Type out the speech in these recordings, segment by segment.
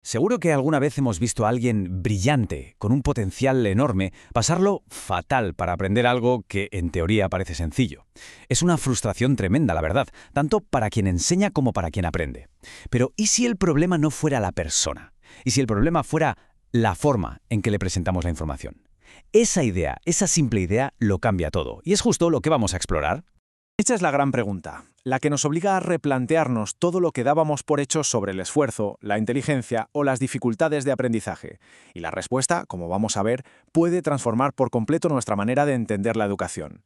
Seguro que alguna vez hemos visto a alguien brillante, con un potencial enorme, pasarlo fatal para aprender algo que en teoría parece sencillo. Es una frustración tremenda, la verdad, tanto para quien enseña como para quien aprende. Pero ¿y si el problema no fuera la persona? ¿Y si el problema fuera la forma en que le presentamos la información? Esa idea, esa simple idea, lo cambia todo. Y es justo lo que vamos a explorar. Esta es la gran pregunta, la que nos obliga a replantearnos todo lo que dábamos por hecho sobre el esfuerzo, la inteligencia o las dificultades de aprendizaje. Y la respuesta, como vamos a ver, puede transformar por completo nuestra manera de entender la educación.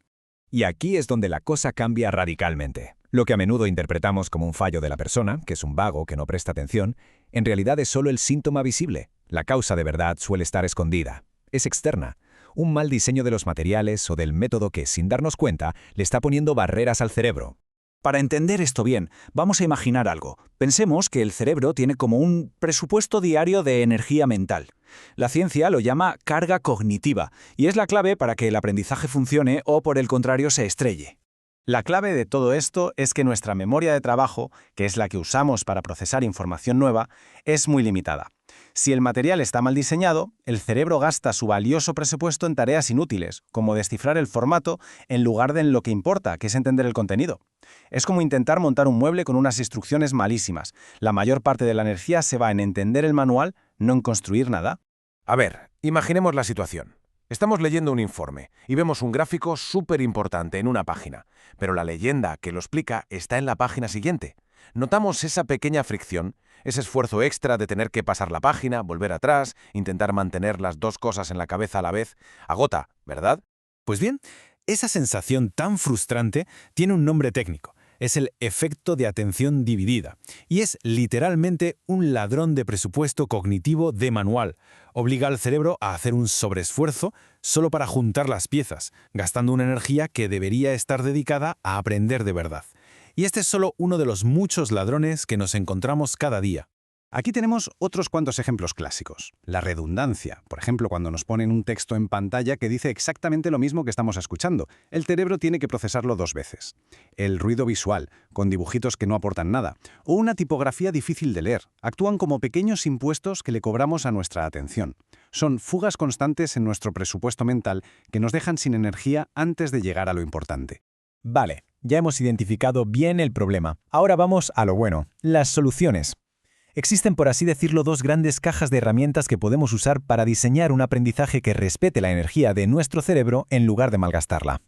Y aquí es donde la cosa cambia radicalmente. Lo que a menudo interpretamos como un fallo de la persona, que es un vago que no presta atención, en realidad es solo el síntoma visible. La causa de verdad suele estar escondida. Es externa. Un mal diseño de los materiales o del método que, sin darnos cuenta, le está poniendo barreras al cerebro. Para entender esto bien, vamos a imaginar algo. Pensemos que el cerebro tiene como un presupuesto diario de energía mental. La ciencia lo llama carga cognitiva, y es la clave para que el aprendizaje funcione o, por el contrario, se estrelle. La clave de todo esto es que nuestra memoria de trabajo, que es la que usamos para procesar información nueva, es muy limitada. Si el material está mal diseñado, el cerebro gasta su valioso presupuesto en tareas inútiles, como descifrar el formato, en lugar de en lo que importa, que es entender el contenido. Es como intentar montar un mueble con unas instrucciones malísimas. La mayor parte de la energía se va en entender el manual, no en construir nada. A ver, imaginemos la situación. Estamos leyendo un informe y vemos un gráfico súper importante en una página, pero la leyenda que lo explica está en la página siguiente. Notamos esa pequeña fricción, ese esfuerzo extra de tener que pasar la página, volver atrás, intentar mantener las dos cosas en la cabeza a la vez. Agota, ¿verdad? Pues bien, esa sensación tan frustrante tiene un nombre técnico. Es el efecto de atención dividida, y es literalmente un ladrón de presupuesto cognitivo de manual. Obliga al cerebro a hacer un sobreesfuerzo solo para juntar las piezas, gastando una energía que debería estar dedicada a aprender de verdad. Y este es solo uno de los muchos ladrones que nos encontramos cada día. Aquí tenemos otros cuantos ejemplos clásicos. La redundancia, por ejemplo, cuando nos ponen un texto en pantalla que dice exactamente lo mismo que estamos escuchando. El cerebro tiene que procesarlo 2 veces. El ruido visual, con dibujitos que no aportan nada. O una tipografía difícil de leer. Actúan como pequeños impuestos que le cobramos a nuestra atención. Son fugas constantes en nuestro presupuesto mental que nos dejan sin energía antes de llegar a lo importante. Vale, ya hemos identificado bien el problema. Ahora vamos a lo bueno, las soluciones. Existen, por así decirlo, 2 grandes cajas de herramientas que podemos usar para diseñar un aprendizaje que respete la energía de nuestro cerebro en lugar de malgastarla.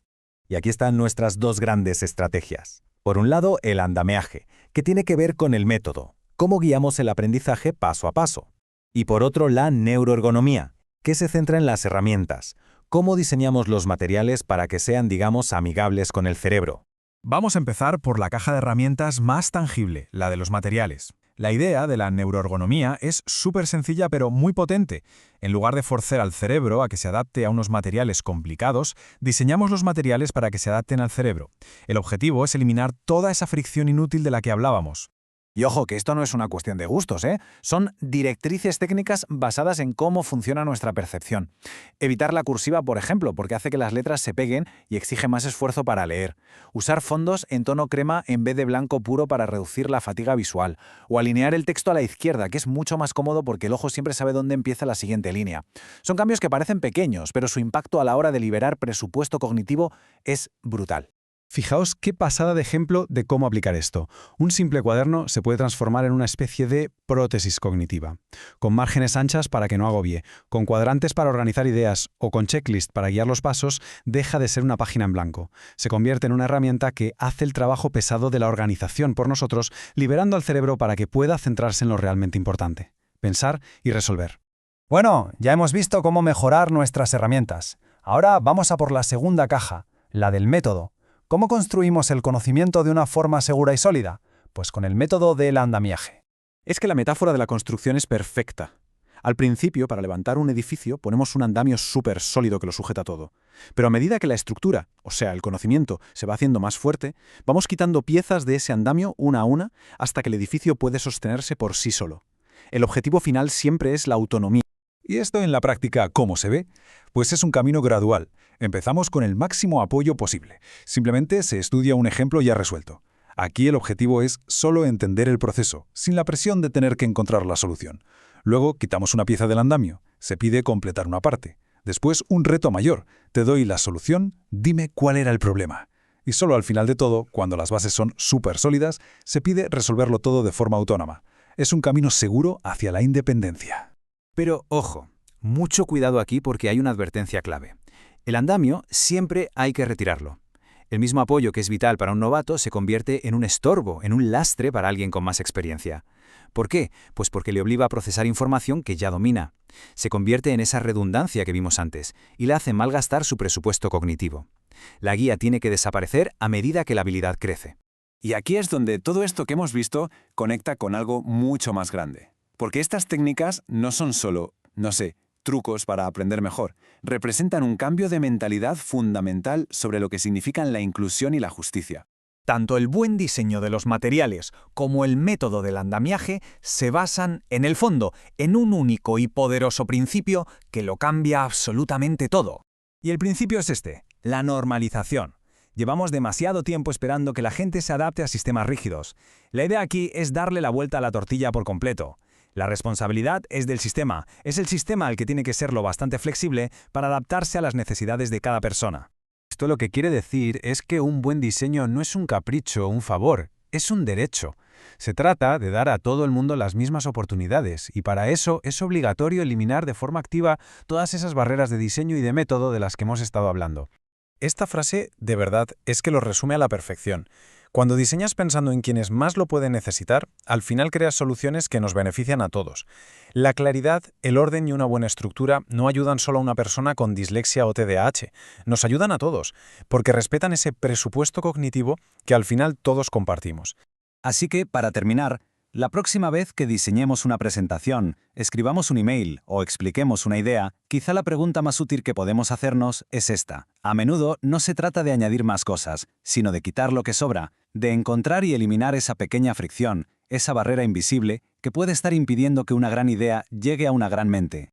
Y aquí están nuestras 2 grandes estrategias. Por un lado, el andamiaje, que tiene que ver con el método, cómo guiamos el aprendizaje paso a paso. Y por otro, la neuroergonomía, que se centra en las herramientas, cómo diseñamos los materiales para que sean, digamos, amigables con el cerebro. Vamos a empezar por la caja de herramientas más tangible, la de los materiales. La idea de la neuroergonomía es súper sencilla pero muy potente. En lugar de forzar al cerebro a que se adapte a unos materiales complicados, diseñamos los materiales para que se adapten al cerebro. El objetivo es eliminar toda esa fricción inútil de la que hablábamos. Y ojo, que esto no es una cuestión de gustos, ¿eh? Son directrices técnicas basadas en cómo funciona nuestra percepción. Evitar la cursiva, por ejemplo, porque hace que las letras se peguen y exige más esfuerzo para leer. Usar fondos en tono crema en vez de blanco puro para reducir la fatiga visual. O alinear el texto a la izquierda, que es mucho más cómodo porque el ojo siempre sabe dónde empieza la siguiente línea. Son cambios que parecen pequeños, pero su impacto a la hora de liberar presupuesto cognitivo es brutal. Fijaos qué pasada de ejemplo de cómo aplicar esto. Un simple cuaderno se puede transformar en una especie de prótesis cognitiva, con márgenes anchas para que no agobie, con cuadrantes para organizar ideas o con checklist para guiar los pasos, deja de ser una página en blanco. Se convierte en una herramienta que hace el trabajo pesado de la organización por nosotros, liberando al cerebro para que pueda centrarse en lo realmente importante, pensar y resolver. Bueno, ya hemos visto cómo mejorar nuestras herramientas. Ahora vamos a por la segunda caja, la del método. ¿Cómo construimos el conocimiento de una forma segura y sólida? Pues con el método del andamiaje. Es que la metáfora de la construcción es perfecta. Al principio, para levantar un edificio, ponemos un andamio súper sólido que lo sujeta todo. Pero a medida que la estructura, o sea, el conocimiento, se va haciendo más fuerte, vamos quitando piezas de ese andamio una a una hasta que el edificio puede sostenerse por sí solo. El objetivo final siempre es la autonomía. ¿Y esto en la práctica cómo se ve? Pues es un camino gradual. Empezamos con el máximo apoyo posible. Simplemente se estudia un ejemplo ya resuelto. Aquí el objetivo es solo entender el proceso, sin la presión de tener que encontrar la solución. Luego quitamos una pieza del andamio. Se pide completar una parte. Después un reto mayor. Te doy la solución, dime cuál era el problema. Y solo al final de todo, cuando las bases son súper sólidas, se pide resolverlo todo de forma autónoma. Es un camino seguro hacia la independencia. Pero, ojo, mucho cuidado aquí porque hay una advertencia clave. El andamio siempre hay que retirarlo. El mismo apoyo que es vital para un novato se convierte en un estorbo, en un lastre para alguien con más experiencia. ¿Por qué? Pues porque le obliga a procesar información que ya domina. Se convierte en esa redundancia que vimos antes y le hace malgastar su presupuesto cognitivo. La guía tiene que desaparecer a medida que la habilidad crece. Y aquí es donde todo esto que hemos visto conecta con algo mucho más grande. Porque estas técnicas no son solo, trucos para aprender mejor. Representan un cambio de mentalidad fundamental sobre lo que significan la inclusión y la justicia. Tanto el buen diseño de los materiales como el método del andamiaje se basan, en el fondo, en un único y poderoso principio que lo cambia absolutamente todo. Y el principio es este, la normalización. Llevamos demasiado tiempo esperando que la gente se adapte a sistemas rígidos. La idea aquí es darle la vuelta a la tortilla por completo. La responsabilidad es del sistema. Es el sistema el que tiene que ser lo bastante flexible para adaptarse a las necesidades de cada persona. Esto lo que quiere decir es que un buen diseño no es un capricho o un favor, es un derecho. Se trata de dar a todo el mundo las mismas oportunidades y para eso es obligatorio eliminar de forma activa todas esas barreras de diseño y de método de las que hemos estado hablando. Esta frase, de verdad, es que lo resume a la perfección. Cuando diseñas pensando en quienes más lo pueden necesitar, al final creas soluciones que nos benefician a todos. La claridad, el orden y una buena estructura no ayudan solo a una persona con dislexia o TDAH, nos ayudan a todos, porque respetan ese presupuesto cognitivo que al final todos compartimos. Así que, para terminar, la próxima vez que diseñemos una presentación, escribamos un email o expliquemos una idea, quizá la pregunta más útil que podemos hacernos es esta. A menudo no se trata de añadir más cosas, sino de quitar lo que sobra, de encontrar y eliminar esa pequeña fricción, esa barrera invisible que puede estar impidiendo que una gran idea llegue a una gran mente.